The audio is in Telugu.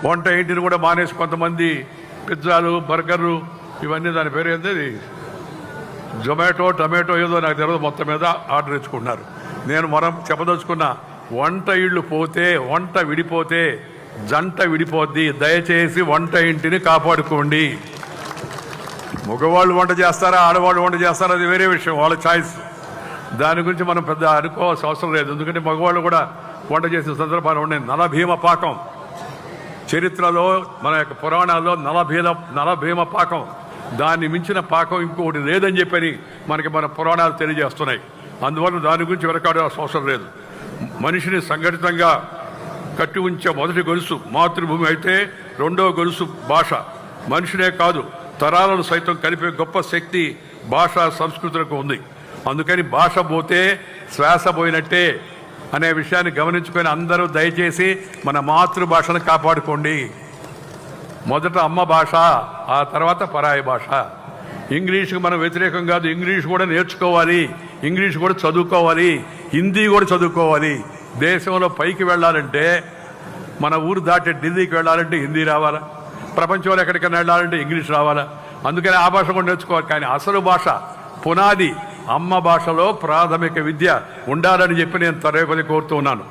వంట ఇంటిని కూడా మానేసి కొంతమంది పిజ్జాలు బర్గర్లు ఇవన్నీ దాని పేరు ఏంది జొమాటో టమాటో ఏదో నాకు తెలియదు మొత్తం మీద ఆర్డర్ ఇచ్చుకుంటున్నారు. నేను మనం చెప్పదలుచుకున్న వంట ఇళ్ళు పోతే వంట విడిపోతే జంట విడిపోద్ది. దయచేసి వంట ఇంటిని కాపాడుకోండి. మగవాళ్ళు వంట చేస్తారా ఆడవాళ్ళు వంట చేస్తారా అది వేరే విషయం, వాళ్ళ ఛాయిస్. దాని గురించి మనం పెద్ద అనుకోవాల్సిన అవసరం లేదు. ఎందుకంటే మగవాళ్ళు కూడా వంట చేసిన సందర్భాలు ఉన్నాయి. నలభీమ పాకం చరిత్రలో మన యొక్క పురాణాల్లో నలభీమ పాకం, దాన్ని మించిన పాకం ఇంకొకటి లేదని చెప్పని మనకి మన పురాణాలు తెలియజేస్తున్నాయి. అందువల్ల దాని గురించి వెనకాడాల్సిన అవసరం లేదు. మనిషిని సంఘటితంగా కట్టి ఉంచే మొదటి గొలుసు మాతృభూమి అయితే రెండవ గొలుసు భాష. మనిషినే కాదు తరాలను సైతం కలిపే గొప్ప శక్తి భాషా సంస్కృతులకు ఉంది. అందుకని భాష పోతే శ్వాస పోయినట్టే అనే విషయాన్ని గమనించుకొని అందరూ దయచేసి మన మాతృభాషను కాపాడుకోండి. మొదట అమ్మ భాష, ఆ తర్వాత పరాయి భాష. ఇంగ్లీష్కి మనం వ్యతిరేకం కాదు, ఇంగ్లీష్ కూడా నేర్చుకోవాలి, ఇంగ్లీష్ కూడా చదువుకోవాలి, హిందీ కూడా చదువుకోవాలి. దేశంలో పైకి వెళ్ళాలంటే మన ఊరు దాటి ఢిల్లీకి వెళ్ళాలంటే హిందీ రావాలా, ప్రపంచంలో ఎక్కడికైనా వెళ్ళాలంటే ఇంగ్లీష్ రావాలా. అందుకని ఆ భాష కూడా నేర్చుకోవాలి. కానీ అసలు భాష పునాది అమ్మ భాషలో ప్రాథమిక విద్య ఉండాలని చెప్పి నేను తరగతి కోరుతూ ఉన్నాను.